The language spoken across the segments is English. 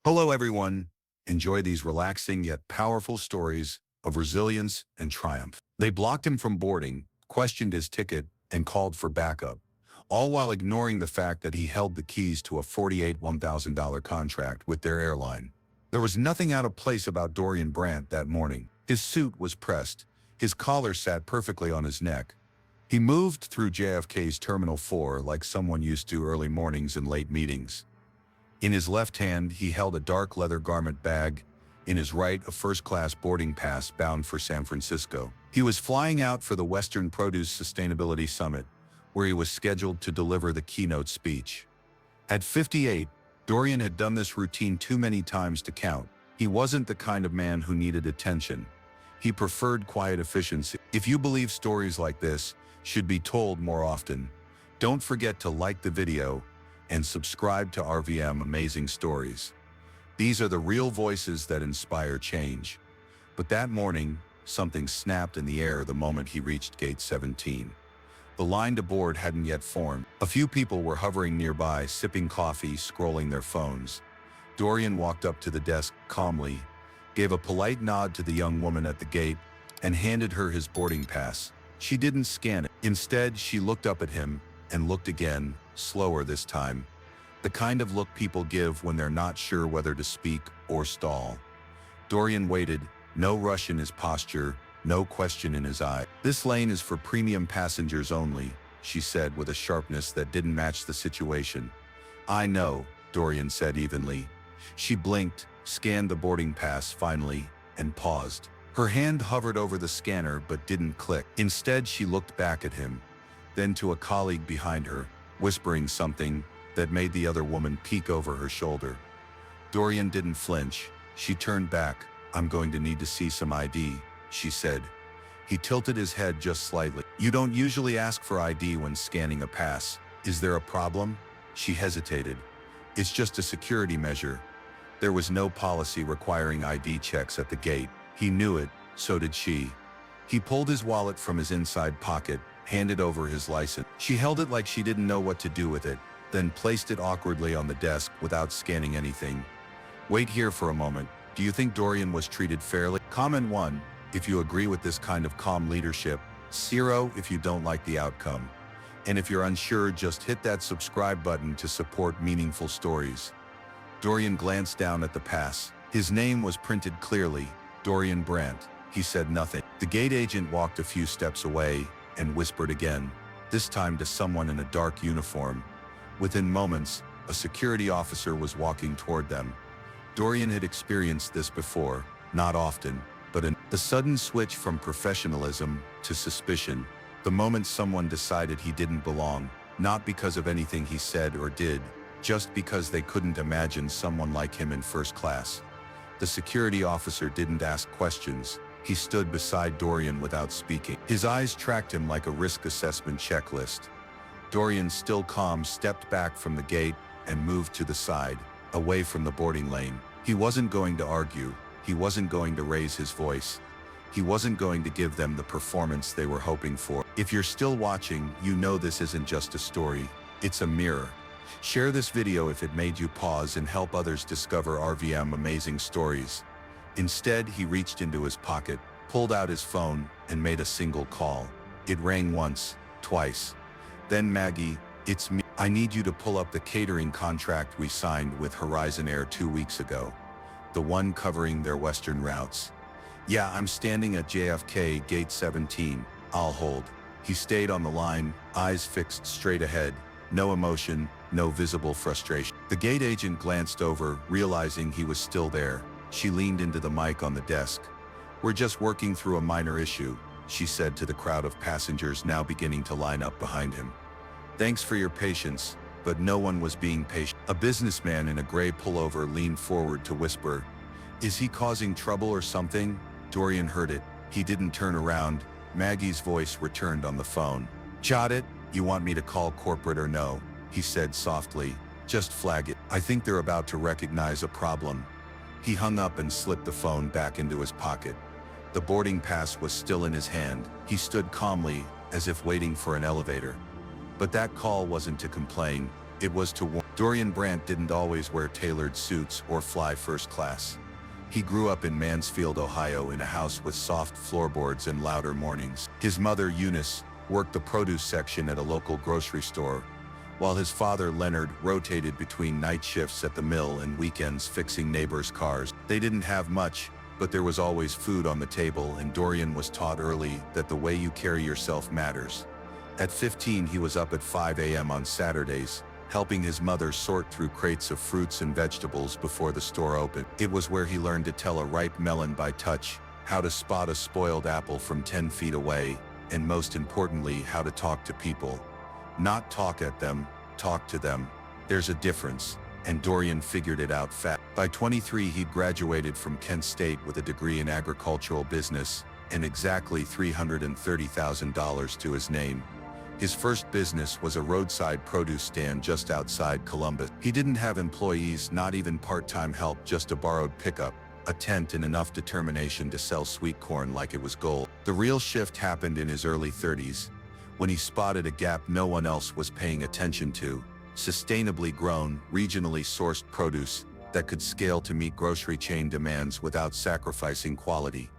Hello, everyone. Enjoy these relaxing yet powerful stories of resilience and triumph. They blocked him from boarding, questioned his ticket, and called for backup, all while ignoring the fact that he held the keys to a $1,000 contract with their airline. There was nothing out of place about Dorian Brandt that morning. His suit was pressed. His collar sat perfectly on his neck. He moved through JFK's Terminal 4 like someone used to early mornings and late meetings. In his left hand, he held a dark leather garment bag. In his right, a first-class boarding pass bound for San Francisco. He was flying out for the Western Produce Sustainability Summit, where he was scheduled to deliver the keynote speech. At 58, Dorian had done this routine too many times to count. He wasn't the kind of man who needed attention. He preferred quiet efficiency. If you believe stories like this should be told more often, don't forget to like the video and subscribe to RVM Amazing Stories. These are the real voices that inspire change. But that morning, something snapped in the air the moment he reached Gate 17. The line to board hadn't yet formed. A few people were hovering nearby, sipping coffee, scrolling their phones. Dorian walked up to the desk calmly, gave a polite nod to the young woman at the gate, and handed her his boarding pass. She didn't scan it. Instead, she looked up at him and looked again, slower this time. The kind of look people give when they're not sure whether to speak or stall. Dorian waited, no rush in his posture, no question in his eye. "This lane is for premium passengers only," she said with a sharpness that didn't match the situation. "I know," Dorian said evenly. She blinked, scanned the boarding pass finally, and paused. Her hand hovered over the scanner but didn't click. Instead, she looked back at him, then to a colleague behind her, whispering something that made the other woman peek over her shoulder. Dorian didn't flinch. She turned back. "I'm going to need to see some ID," she said. He tilted his head just slightly. "You don't usually ask for ID when scanning a pass. Is there a problem?" She hesitated. "It's just a security measure." There was no policy requiring ID checks at the gate. He knew it, so did she. He pulled his wallet from his inside pocket, handed over his license. She held it like she didn't know what to do with it, then placed it awkwardly on the desk without scanning anything. "Wait here for a moment. Do you think Dorian was treated fairly?" Comment 1, if you agree with this kind of calm leadership. 0 if you don't like the outcome. And if you're unsure, just hit that subscribe button to support meaningful stories. Dorian glanced down at the pass. His name was printed clearly, Dorian Brandt. He said nothing. The gate agent walked a few steps away and whispered again, this time to someone in a dark uniform. Within moments, a security officer was walking toward them. Dorian had experienced this before, not often, but the sudden switch from professionalism to suspicion, the moment someone decided he didn't belong, not because of anything he said or did, just because they couldn't imagine someone like him in first class. The security officer didn't ask questions. He stood beside Dorian without speaking. His eyes tracked him like a risk assessment checklist. Dorian, still calm, stepped back from the gate and moved to the side, away from the boarding lane. He wasn't going to argue. He wasn't going to raise his voice. He wasn't going to give them the performance they were hoping for. If you're still watching, you know this isn't just a story. It's a mirror. Share this video if it made you pause and help others discover RVM Amazing Stories. Instead, he reached into his pocket, pulled out his phone, and made a single call. It rang once, twice. Then, "Maggie, it's me. I need you to pull up the catering contract we signed with Horizon Air 2 weeks ago. The one covering their western routes." "Yeah, I'm standing at JFK Gate 17. I'll hold." He stayed on the line, eyes fixed straight ahead. No emotion, no visible frustration. The gate agent glanced over, realizing he was still there. She leaned into the mic on the desk. "We're just working through a minor issue," she said to the crowd of passengers now beginning to line up behind him. "Thanks for your patience," but no one was being patient. A businessman in a gray pullover leaned forward to whisper, "Is he causing trouble or something?" Dorian heard it. He didn't turn around. Maggie's voice returned on the phone. "Jot it. You want me to call corporate or no?" he said softly. "Just flag it. I think they're about to recognize a problem." He hung up and slipped the phone back into his pocket. The boarding pass was still in his hand. He stood calmly, as if waiting for an elevator. But that call wasn't to complain. It was to warn. Dorian Brandt didn't always wear tailored suits or fly first class. He grew up in Mansfield, Ohio in a house with soft floorboards and louder mornings. His mother, Eunice, worked the produce section at a local grocery store, while his father, Leonard, rotated between night shifts at the mill and weekends fixing neighbors' cars. They didn't have much, but there was always food on the table, and Dorian was taught early that the way you carry yourself matters. At 15, he was up at 5 a.m. on Saturdays, helping his mother sort through crates of fruits and vegetables before the store opened. It was where he learned to tell a ripe melon by touch, how to spot a spoiled apple from 10 feet away, and most importantly, how to talk to people. Not talk at them, talk to them. There's a difference, and Dorian figured it out fast. By 23, he'd graduated from Kent State with a degree in agricultural business and exactly $330,000 to his name. His first business was a roadside produce stand just outside Columbus. He didn't have employees, not even part-time help, just a borrowed pickup, a tent, and enough determination to sell sweet corn like it was gold. The real shift happened in his early 30s, when he spotted a gap no one else was paying attention to: sustainably grown, regionally sourced produce that could scale to meet grocery chain demands without sacrificing quality.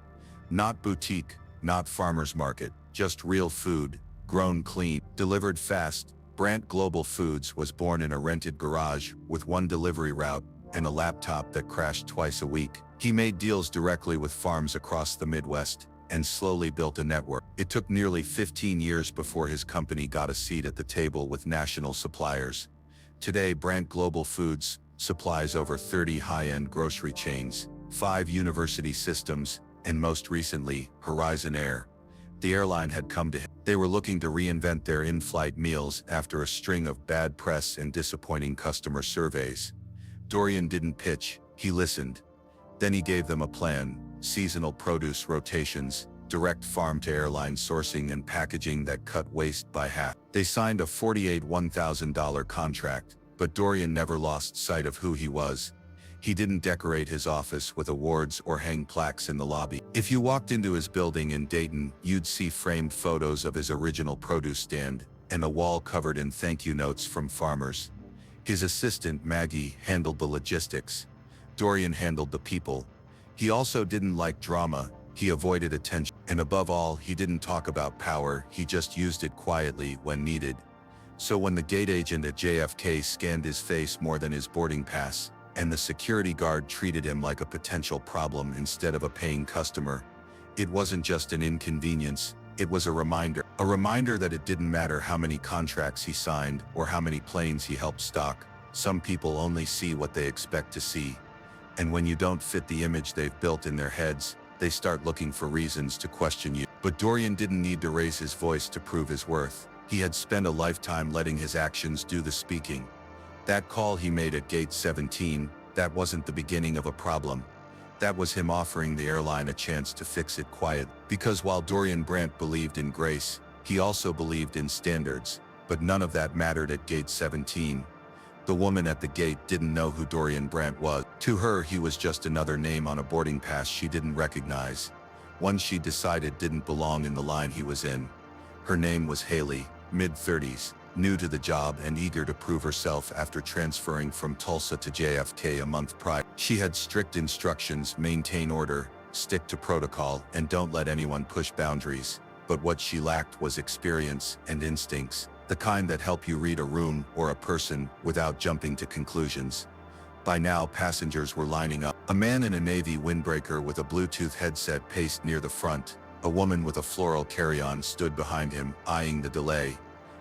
Not boutique, not farmer's market, just real food, grown clean, delivered fast. Brandt Global Foods was born in a rented garage with one delivery route and a laptop that crashed twice a week. He made deals directly with farms across the Midwest and slowly built a network. It took nearly 15 years before his company got a seat at the table with national suppliers. Today, Brandt Global Foods supplies over 30 high-end grocery chains, 5 university systems, and most recently, Horizon Air. The airline had come to him. They were looking to reinvent their in-flight meals after a string of bad press and disappointing customer surveys. Dorian didn't pitch, he listened. Then he gave them a plan: seasonal produce rotations, direct farm-to-airline sourcing, and packaging that cut waste by half. They signed a $1,000 contract, but Dorian never lost sight of who he was. He didn't decorate his office with awards or hang plaques in the lobby. If you walked into his building in Dayton, you'd see framed photos of his original produce stand and a wall covered in thank you notes from farmers. His assistant, Maggie, handled the logistics. Dorian handled the people. He also didn't like drama. He avoided attention. And above all, he didn't talk about power. He just used it quietly when needed. So when the gate agent at JFK scanned his face more than his boarding pass, and the security guard treated him like a potential problem instead of a paying customer, it wasn't just an inconvenience, it was a reminder. A reminder that it didn't matter how many contracts he signed or how many planes he helped stock. Some people only see what they expect to see. And when you don't fit the image they've built in their heads, they start looking for reasons to question you. But Dorian didn't need to raise his voice to prove his worth. He had spent a lifetime letting his actions do the speaking. That call he made at gate 17, that wasn't the beginning of a problem. That was him offering the airline a chance to fix it quiet. Because while Dorian Brandt believed in grace, he also believed in standards. But none of that mattered at gate 17. The woman at the gate didn't know who Dorian Brandt was. To her, he was just another name on a boarding pass she didn't recognize. One she decided didn't belong in the line he was in. Her name was Haley, mid-30s, new to the job and eager to prove herself after transferring from Tulsa to JFK a month prior. She had strict instructions: maintain order, stick to protocol, and don't let anyone push boundaries. But what she lacked was experience and instincts, the kind that help you read a room or a person without jumping to conclusions. By now, passengers were lining up. A man in a navy windbreaker with a Bluetooth headset paced near the front. A woman with a floral carry-on stood behind him, eyeing the delay.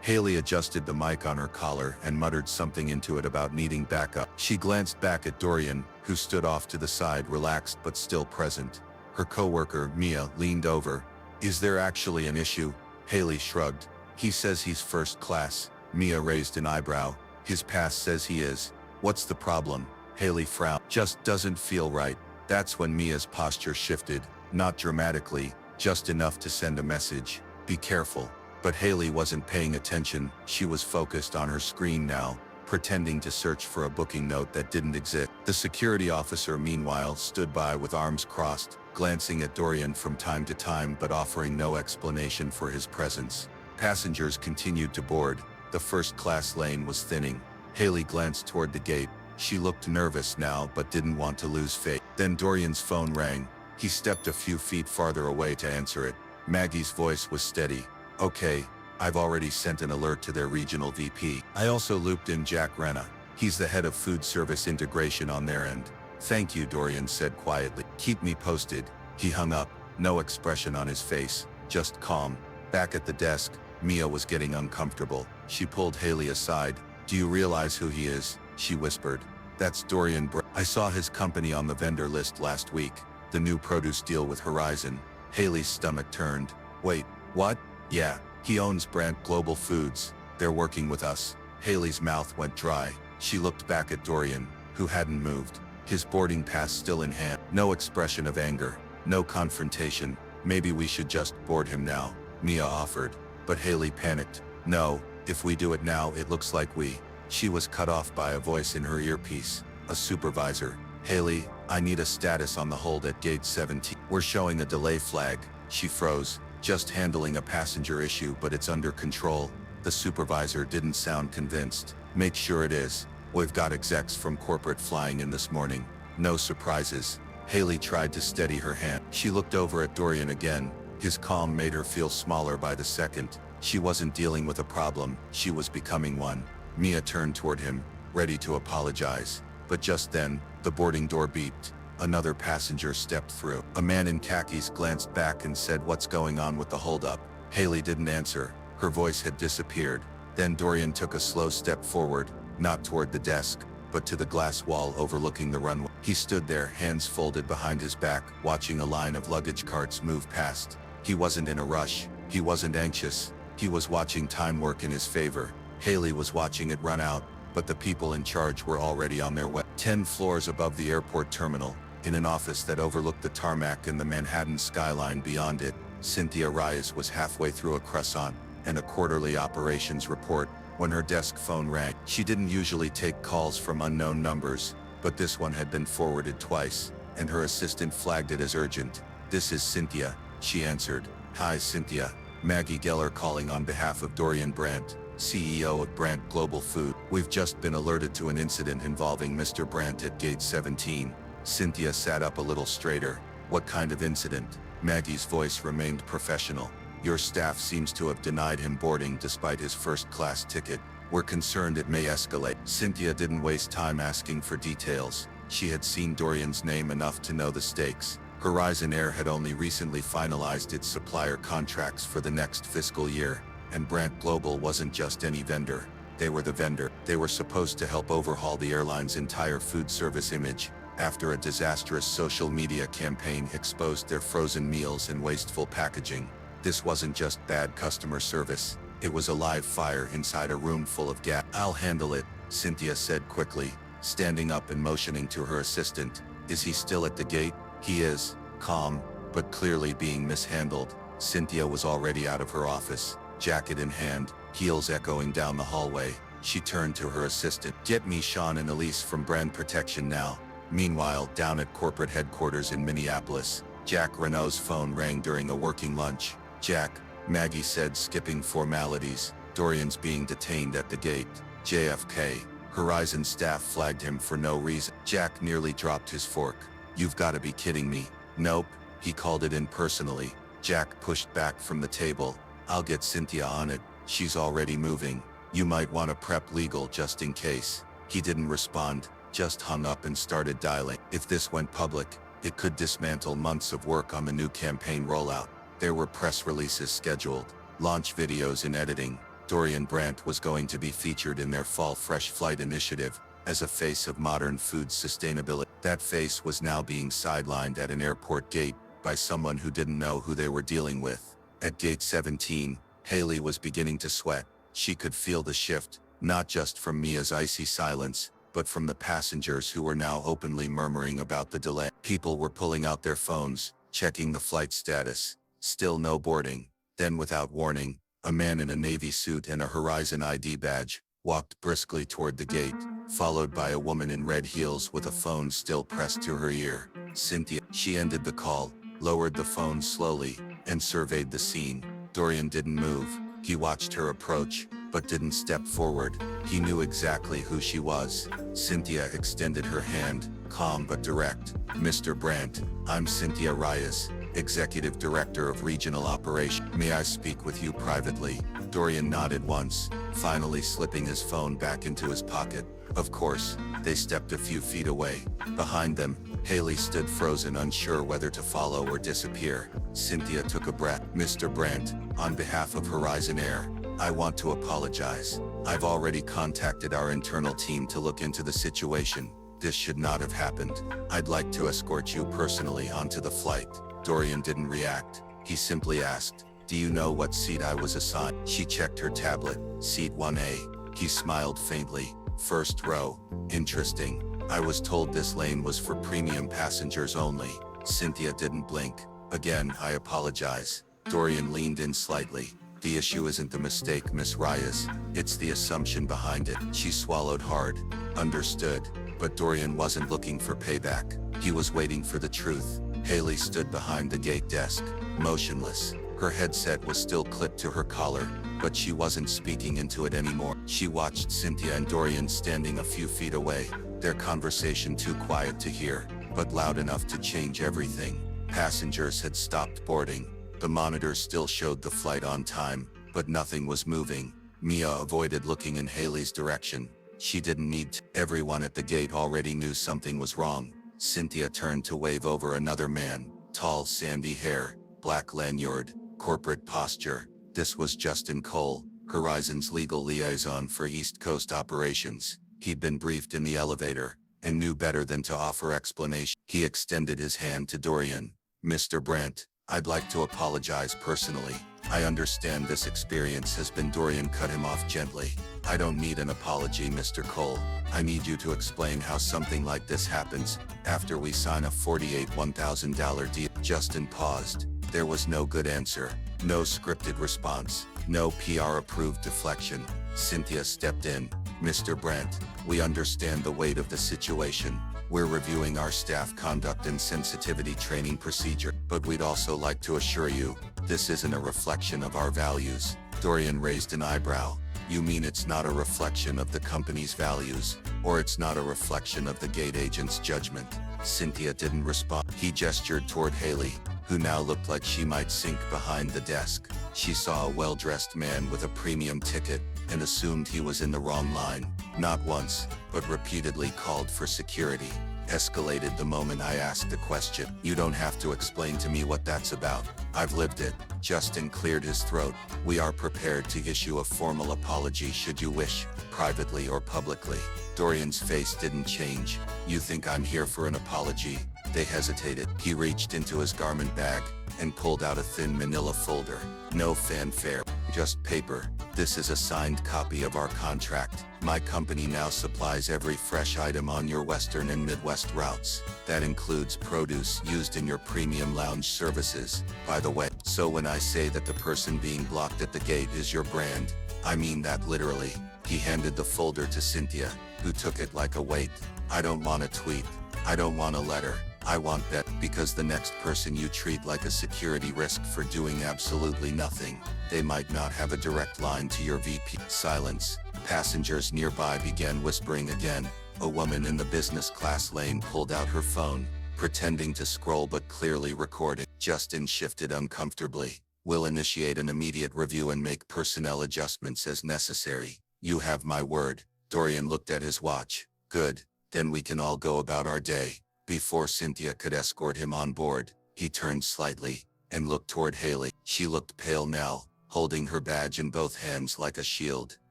Haley adjusted the mic on her collar and muttered something into it about needing backup. She glanced back at Dorian, who stood off to the side, relaxed but still present. Her coworker, Mia, leaned over. "Is there actually an issue?" Haley shrugged. "He says he's first class." Mia raised an eyebrow. "His pass says he is. What's the problem?" Haley frowned. "Just doesn't feel right." That's when Mia's posture shifted, not dramatically, just enough to send a message: be careful. But Haley wasn't paying attention. She was focused on her screen now, pretending to search for a booking note that didn't exist. The security officer, meanwhile, stood by with arms crossed, glancing at Dorian from time to time but offering no explanation for his presence. Passengers continued to board. The first-class lane was thinning. Haley glanced toward the gate. She looked nervous now but didn't want to lose face. Then Dorian's phone rang. He stepped a few feet farther away to answer it. Maggie's voice was steady. "Okay, I've already sent an alert to their regional VP. I also looped in Jack Renna. He's the head of food service integration on their end." "Thank you," Dorian said quietly. "Keep me posted." He hung up, no expression on his face, just calm. Back at the desk, Mia was getting uncomfortable. She pulled Haley aside. "Do you realize who he is?" she whispered. "That's Dorian Brandt. I saw his company on the vendor list last week, the new produce deal with Horizon." Haley's stomach turned. "Wait, what?" "Yeah, he owns Brandt Global Foods. They're working with us." Haley's mouth went dry. She looked back at Dorian, who hadn't moved, his boarding pass still in hand. No expression of anger, no confrontation. "Maybe we should just board him now," Mia offered. But Haley panicked. "No, if we do it now it looks like we..." She was cut off by a voice in her earpiece. A supervisor. "Haley, I need a status on the hold at gate 17. We're showing a delay flag." She froze. "Just handling a passenger issue, but it's under control." The supervisor didn't sound convinced. "Make sure it is. We've got execs from corporate flying in this morning. No surprises." Haley tried to steady her hand. She looked over at Dorian again. His calm made her feel smaller by the second. She wasn't dealing with a problem, she was becoming one. Mia turned toward him, ready to apologize. But just then, the boarding door beeped. Another passenger stepped through. A man in khakis glanced back and said, "What's going on with the holdup?" Haley didn't answer. Her voice had disappeared. Then Dorian took a slow step forward, not toward the desk, but to the glass wall overlooking the runway. He stood there, hands folded behind his back, watching a line of luggage carts move past. He wasn't in a rush. He wasn't anxious. He was watching time work in his favor. Haley was watching it run out, but the people in charge were already on their way. 10 floors above the airport terminal, in an office that overlooked the tarmac and the Manhattan skyline beyond it, Cynthia Reyes was halfway through a croissant and a quarterly operations report when her desk phone rang. She didn't usually take calls from unknown numbers, but this one had been forwarded twice, and her assistant flagged it as urgent. "This is Cynthia," she answered. "Hi Cynthia. Maggie Geller calling on behalf of Dorian Brandt, CEO of Brandt Global Foods. We've just been alerted to an incident involving Mr. Brandt at gate 17. Cynthia sat up a little straighter. "What kind of incident?" Maggie's voice remained professional. "Your staff seems to have denied him boarding despite his first-class ticket. We're concerned it may escalate." Cynthia didn't waste time asking for details. She had seen Dorian's name enough to know the stakes. Horizon Air had only recently finalized its supplier contracts for the next fiscal year, and Brandt Global wasn't just any vendor. They were the vendor. They were supposed to help overhaul the airline's entire food service image, after a disastrous social media campaign exposed their frozen meals and wasteful packaging. This wasn't just bad customer service. It was a live fire inside a room full of gas. "I'll handle it," Cynthia said quickly, standing up and motioning to her assistant. "Is he still at the gate?" "He is," calm, but clearly being mishandled. Cynthia was already out of her office, jacket in hand, heels echoing down the hallway. She turned to her assistant. "Get me Sean and Elise from Brand Protection now." Meanwhile, down at corporate headquarters in Minneapolis, Jack Renault's phone rang during a working lunch. "Jack," Maggie said, skipping formalities. "Dorian's being detained at the gate. JFK. Horizon staff flagged him for no reason." Jack nearly dropped his fork. "You've got to be kidding me." "Nope," he called it in personally. Jack pushed back from the table. "I'll get Cynthia on it. She's already moving. You might want to prep legal just in case." He didn't respond, just hung up and started dialing. If this went public, it could dismantle months of work on the new campaign rollout. There were press releases scheduled, launch videos in editing. Dorian Brandt was going to be featured in their Fall Fresh Flight initiative as a face of modern food sustainability. That face was now being sidelined at an airport gate by someone who didn't know who they were dealing with. At gate 17, Haley was beginning to sweat. She could feel the shift, not just from Mia's icy silence, but from the passengers who were now openly murmuring about the delay. People were pulling out their phones, checking the flight status. Still no boarding. Then without warning, a man in a navy suit and a Horizon ID badge walked briskly toward the gate, followed by a woman in red heels with a phone still pressed to her ear. "Cynthia." She ended the call, lowered the phone slowly, and surveyed the scene. Dorian didn't move. He watched her approach, but didn't step forward. He knew exactly who she was. Cynthia extended her hand, calm but direct. "Mr. Brandt, I'm Cynthia Reyes, Executive Director of Regional Operations. May I speak with you privately?" Dorian nodded once, finally slipping his phone back into his pocket. Of course. They stepped a few feet away. Behind them, Haley stood frozen, unsure whether to follow or disappear. Cynthia took a breath. "Mr. Brandt, on behalf of Horizon Air, I want to apologize. I've already contacted our internal team to look into the situation. This should not have happened. I'd like to escort you personally onto the flight." Dorian didn't react. He simply asked, "Do you know what seat I was assigned?" She checked her tablet. "Seat 1A. He smiled faintly. "First row. Interesting. I was told this lane was for premium passengers only." Cynthia didn't blink. "Again, I apologize." Dorian leaned in slightly. "The issue isn't the mistake, Miss Reyes. It's the assumption behind it." She swallowed hard. "Understood." But Dorian wasn't looking for payback. He was waiting for the truth. Haley stood behind the gate desk, motionless. Her headset was still clipped to her collar, but she wasn't speaking into it anymore. She watched Cynthia and Dorian standing a few feet away, their conversation too quiet to hear, but loud enough to change everything. Passengers had stopped boarding. The monitors still showed the flight on time, but nothing was moving. Mia avoided looking in Haley's direction. She didn't need to. Everyone at the gate already knew something was wrong. Cynthia turned to wave over another man. Tall, sandy hair, black lanyard, corporate posture. This was Justin Cole, Horizon's legal liaison for East Coast operations. He'd been briefed in the elevator, and knew better than to offer explanation. He extended his hand to Dorian. "Mr. Brandt, I'd like to apologize personally. I understand this experience has been." Dorian cut him off gently. "I don't need an apology, Mr. Cole. I need you to explain how something like this happens after we sign a $1,000 deal." Justin paused. There was no good answer, no scripted response, no PR-approved deflection. Cynthia stepped in. "Mr. Brandt, we understand the weight of the situation. We're reviewing our staff conduct and sensitivity training procedure, but we'd also like to assure you, this isn't a reflection of our values." Dorian raised an eyebrow. "You mean it's not a reflection of the company's values, or it's not a reflection of the gate agent's judgment?" Cynthia didn't respond. He gestured toward Haley, who now looked like she might sink behind the desk. She saw a well-dressed man with a premium ticket, and assumed he was in the wrong line. Not once, but repeatedly called for security. Escalated the moment I asked a question. "You don't have to explain to me what that's about. I've lived it." Justin cleared his throat. "We are prepared to issue a formal apology should you wish, privately or publicly." Dorian's face didn't change. "You think I'm here for an apology?" They hesitated. He reached into his garment bag and pulled out a thin manila folder. "No fanfare, just paper. This is a signed copy of our contract. My company now supplies every fresh item on your Western and Midwest routes. That includes produce used in your premium lounge services, by the way. So when I say that the person being blocked at the gate is your brand, I mean that literally." He handed the folder to Cynthia, who took it like a weight. "I don't want a tweet. I don't want a letter. I want that, because the next person you treat like a security risk for doing absolutely nothing, they might not have a direct line to your VP." Silence. Passengers nearby began whispering again. A woman in the business class lane pulled out her phone, pretending to scroll but clearly recording. Justin shifted uncomfortably. "We'll initiate an immediate review and make personnel adjustments as necessary. You have my word." Dorian looked at his watch. "Good. Then we can all go about our day." Before Cynthia could escort him on board, he turned slightly and looked toward Haley. She looked pale now, holding her badge in both hands like a shield.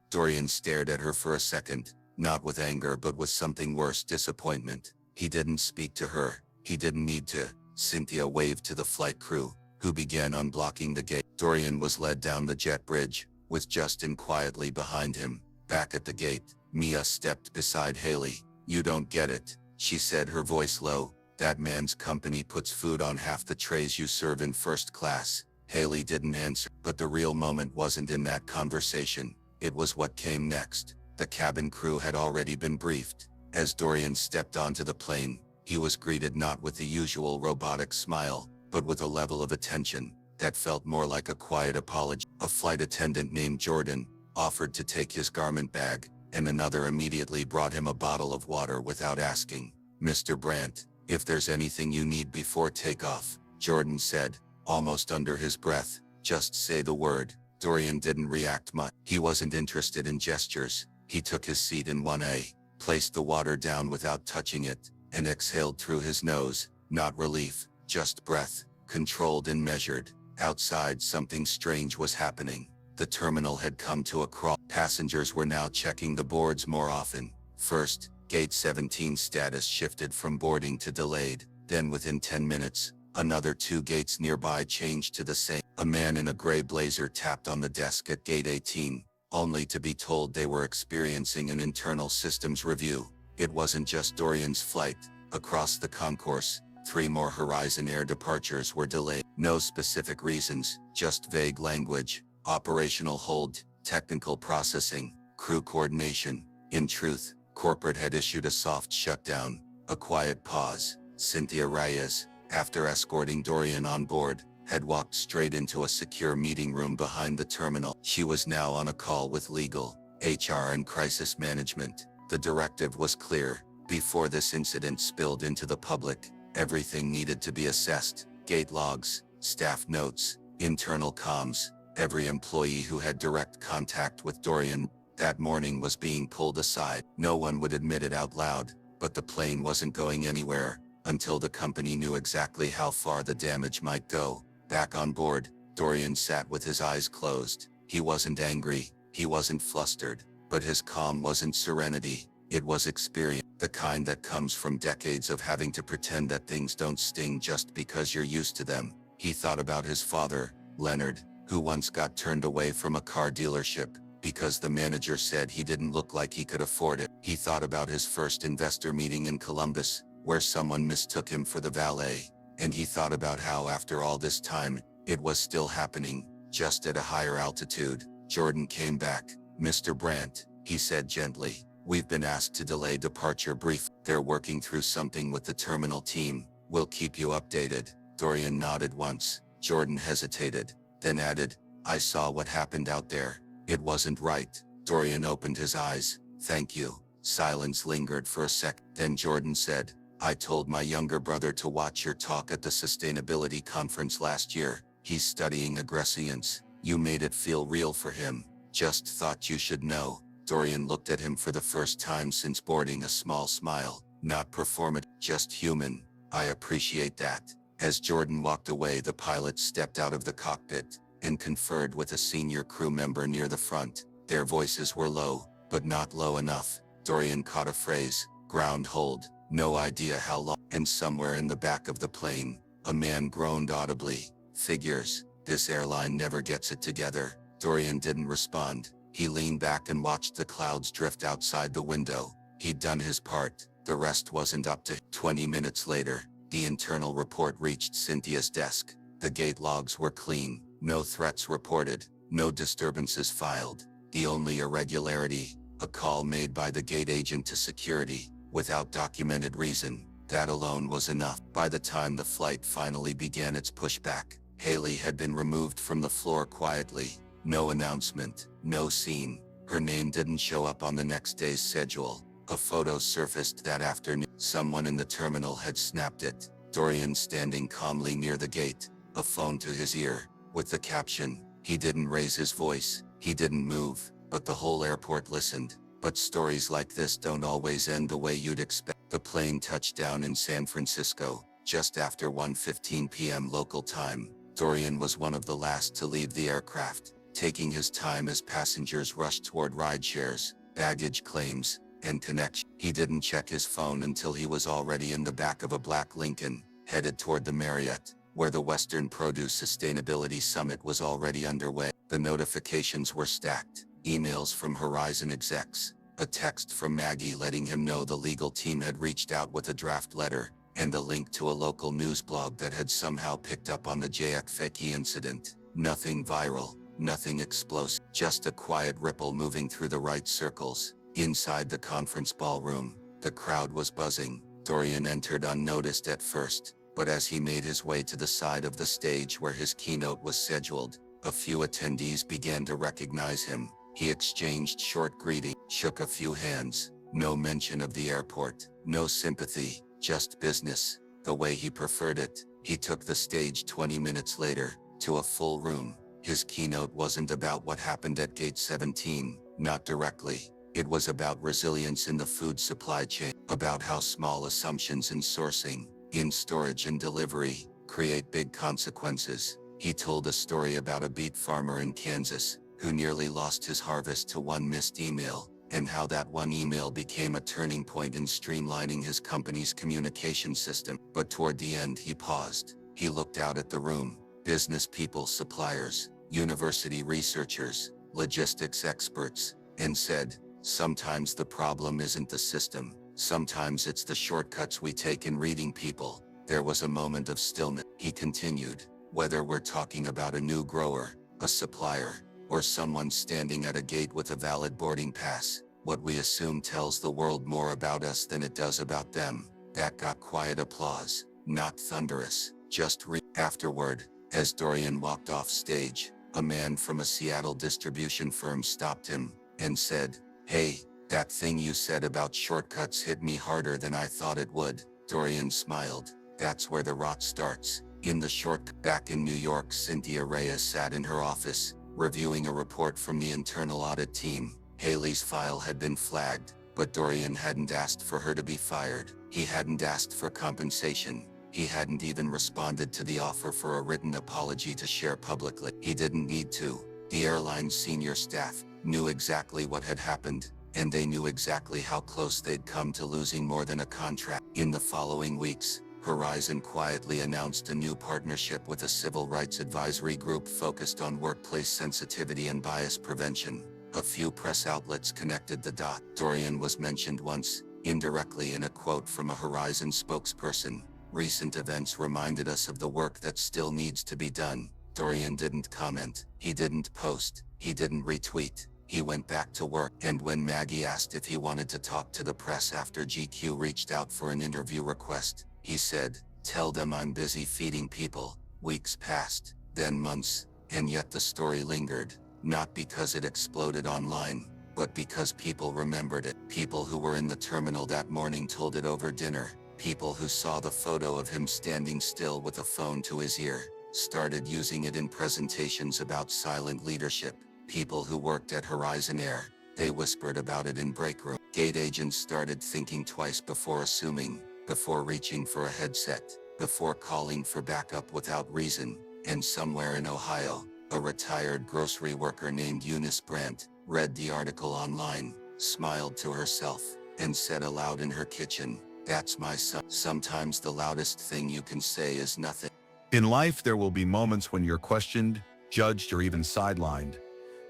Dorian stared at her for a second, not with anger but with something worse, disappointment. He didn't speak to her. He didn't need to. Cynthia waved to the flight crew, who began unblocking the gate. Dorian was led down the jet bridge, with Justin quietly behind him. Back at the gate, Mia stepped beside Haley. "You don't get it," she said, her voice low. "That man's company puts food on half the trays you serve in first class." Haley didn't answer, but the real moment wasn't in that conversation. It was what came next. The cabin crew had already been briefed. As Dorian stepped onto the plane, he was greeted not with the usual robotic smile, but with a level of attention that felt more like a quiet apology. A flight attendant named Jordan, offered to take his garment bag, and another immediately brought him a bottle of water without asking. "Mr. Brandt, if there's anything you need before takeoff," Jordan said, almost under his breath. "Just say the word." Dorian didn't react much. He wasn't interested in gestures. He took his seat in 1A, placed the water down without touching it, and exhaled through his nose. Not relief, just breath, controlled and measured. Outside, something strange was happening. The terminal had come to a crawl. Passengers were now checking the boards more often. First, Gate 17 status shifted from boarding to delayed. Then within 10 minutes, another 2 gates nearby changed to the same. A man in a gray blazer tapped on the desk at Gate 18, only to be told they were experiencing an internal systems review. It wasn't just Dorian's flight. Across the concourse, 3 more Horizon Air departures were delayed. No specific reasons, just vague language. Operational hold, technical processing, crew coordination. In truth, corporate had issued a soft shutdown. A quiet pause. Cynthia Reyes, after escorting Dorian on board, had walked straight into a secure meeting room behind the terminal. She was now on a call with legal, HR and crisis management. The directive was clear. Before this incident spilled into the public, everything needed to be assessed. Gate logs, staff notes, internal comms. Every employee who had direct contact with Dorian that morning was being pulled aside. No one would admit it out loud, but the plane wasn't going anywhere until the company knew exactly how far the damage might go. Back on board, Dorian sat with his eyes closed. He wasn't angry, he wasn't flustered, but his calm wasn't serenity. It was experience, the kind that comes from decades of having to pretend that things don't sting just because you're used to them. He thought about his father, Leonard, who once got turned away from a car dealership because the manager said he didn't look like he could afford it. He thought about his first investor meeting in Columbus, where someone mistook him for the valet. And he thought about how after all this time, it was still happening, just at a higher altitude. Jordan came back. "Mr. Brandt," he said gently, "we've been asked to delay departure brief. They're working through something with the terminal team. We'll keep you updated." Dorian nodded once. Jordan hesitated, then added, "I saw what happened out there. It wasn't right." Dorian opened his eyes. "Thank you." Silence lingered for a sec. Then Jordan said, "I told my younger brother to watch your talk at the sustainability conference last year. He's studying aggressiance. You made it feel real for him. Just thought you should know." Dorian looked at him for the first time since boarding, a small smile. "Not performative, just human. I appreciate that." As Jordan walked away, the pilot stepped out of the cockpit and conferred with a senior crew member near the front. Their voices were low, but not low enough. Dorian caught a phrase, "ground hold." No idea how long. And somewhere in the back of the plane, a man groaned audibly, "Figures, this airline never gets it together." Dorian didn't respond. He leaned back and watched the clouds drift outside the window. He'd done his part. The rest wasn't up to him. 20 minutes later, the internal report reached Cynthia's desk. The gate logs were clean. No threats reported. No disturbances filed. The only irregularity, a call made by the gate agent to security, without documented reason. That alone was enough. By the time the flight finally began its pushback, Haley had been removed from the floor quietly. No announcement, no scene. Her name didn't show up on the next day's schedule. A photo surfaced that afternoon. Someone in the terminal had snapped it. Dorian standing calmly near the gate, a phone to his ear, with the caption, "He didn't raise his voice, he didn't move, but the whole airport listened." But stories like this don't always end the way you'd expect. The plane touched down in San Francisco, just after 1:15 p.m. local time. Dorian was one of the last to leave the aircraft, taking his time as passengers rushed toward rideshares, baggage claims, and connection. He didn't check his phone until he was already in the back of a black Lincoln, headed toward the Marriott, where the Western Produce Sustainability Summit was already underway. The notifications were stacked. Emails from Horizon execs, a text from Maggie letting him know the legal team had reached out with a draft letter, and a link to a local news blog that had somehow picked up on the JFK incident. Nothing viral, nothing explosive, just a quiet ripple moving through the right circles. Inside the conference ballroom, the crowd was buzzing. Dorian entered unnoticed at first, but as he made his way to the side of the stage where his keynote was scheduled, a few attendees began to recognize him. He exchanged short greetings, shook a few hands. No mention of the airport, no sympathy, just business, the way he preferred it. He took the stage 20 minutes later, to a full room. His keynote wasn't about what happened at Gate 17, not directly. It was about resilience in the food supply chain, about how small assumptions in sourcing, in storage and delivery, create big consequences. He told a story about a beet farmer in Kansas, who nearly lost his harvest to one missed email, and how that one email became a turning point in streamlining his company's communication system. But toward the end he paused. He looked out at the room. Business people, suppliers, university researchers, logistics experts, and said, sometimes the problem isn't the system, sometimes it's the shortcuts we take in reading people. There was a moment of stillness. He continued, whether we're talking about a new grower, a supplier, or someone standing at a gate with a valid boarding pass, what we assume tells the world more about us than it does about them. That got quiet applause, not thunderous, just afterward, as Dorian walked off stage, a man from a Seattle distribution firm stopped him and said, "Hey, that thing you said about shortcuts hit me harder than I thought it would." Dorian smiled. That's where the rot starts. In the back in New York, Cynthia Reyes sat in her office, reviewing a report from the internal audit team. Haley's file had been flagged, but Dorian hadn't asked for her to be fired. He hadn't asked for compensation. He hadn't even responded to the offer for a written apology to share publicly. He didn't need to. The airline's senior staff knew exactly what had happened, and they knew exactly how close they'd come to losing more than a contract. In the following weeks, Horizon quietly announced a new partnership with a civil rights advisory group focused on workplace sensitivity and bias prevention. A few press outlets connected the dots. Dorian was mentioned once, indirectly in a quote from a Horizon spokesperson. Recent events reminded us of the work that still needs to be done. Dorian didn't comment. He didn't post. He didn't retweet. He went back to work. And when Maggie asked if he wanted to talk to the press after GQ reached out for an interview request, he said, "Tell them I'm busy feeding people." Weeks passed, then months, and yet the story lingered, not because it exploded online, but because people remembered it. People who were in the terminal that morning told it over dinner. People who saw the photo of him standing still with a phone to his ear started using it in presentations about silent leadership. People who worked at Horizon Air, they whispered about it in break room. Gate agents started thinking twice before assuming, before reaching for a headset, before calling for backup without reason. And somewhere in Ohio, a retired grocery worker named Eunice Brandt read the article online, smiled to herself, and said aloud in her kitchen, "That's my son." Sometimes the loudest thing you can say is nothing. In life, there will be moments when you're questioned, judged, or even sidelined.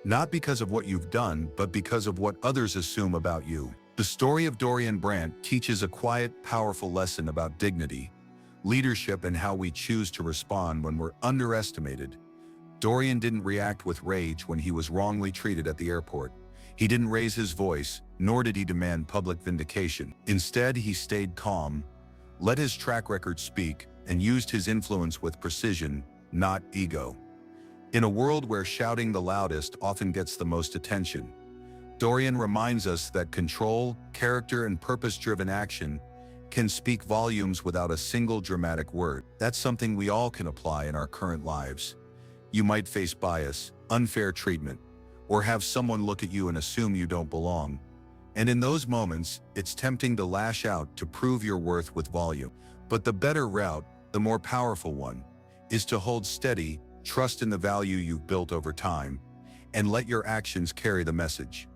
Not because of what you've done, but because of what others assume about you. The story of Dorian Brandt teaches a quiet, powerful lesson about dignity, leadership, and how we choose to respond when we're underestimated. Dorian didn't react with rage when he was wrongly treated at the airport. He didn't raise his voice, nor did he demand public vindication. Instead, he stayed calm, let his track record speak, and used his influence with precision, not ego. In a world where shouting the loudest often gets the most attention, Dorian reminds us that control, character, and purpose-driven action can speak volumes without a single dramatic word. That's something we all can apply in our current lives. You might face bias, unfair treatment, or have someone look at you and assume you don't belong. And in those moments, it's tempting to lash out to prove your worth with volume. But the better route, the more powerful one, is to hold steady, trust in the value you've built over time, and let your actions carry the message.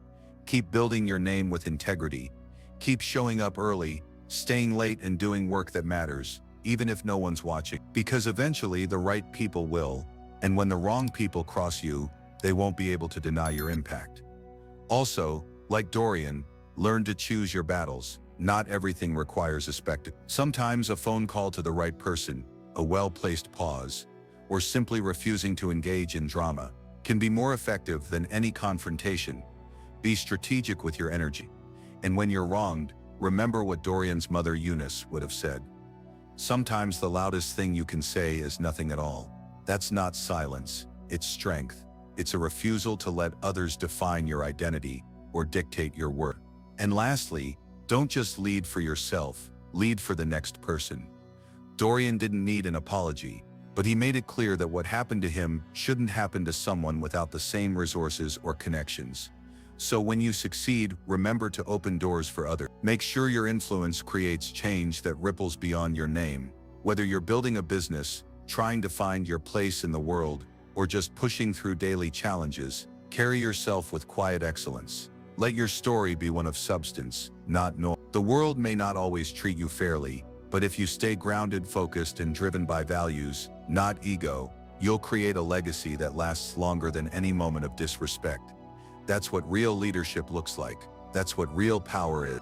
Keep building your name with integrity. Keep showing up early, staying late, and doing work that matters, even if no one's watching. Because eventually the right people will, and when the wrong people cross you, they won't be able to deny your impact. Also, like Dorian, learn to choose your battles. Not everything requires a spectacle. Sometimes a phone call to the right person, a well-placed pause, or simply refusing to engage in drama can be more effective than any confrontation. Be strategic with your energy. And when you're wronged, remember what Dorian's mother Eunice would have said. Sometimes the loudest thing you can say is nothing at all. That's not silence, it's strength. It's a refusal to let others define your identity or dictate your worth. And lastly, don't just lead for yourself, lead for the next person. Dorian didn't need an apology, but he made it clear that what happened to him shouldn't happen to someone without the same resources or connections. So when you succeed, remember to open doors for others. Make sure your influence creates change that ripples beyond your name. Whether you're building a business, trying to find your place in the world, or just pushing through daily challenges, carry yourself with quiet excellence. Let your story be one of substance, not noise. The world may not always treat you fairly, but if you stay grounded, focused, and driven by values, not ego, you'll create a legacy that lasts longer than any moment of disrespect. That's what real leadership looks like. That's what real power is.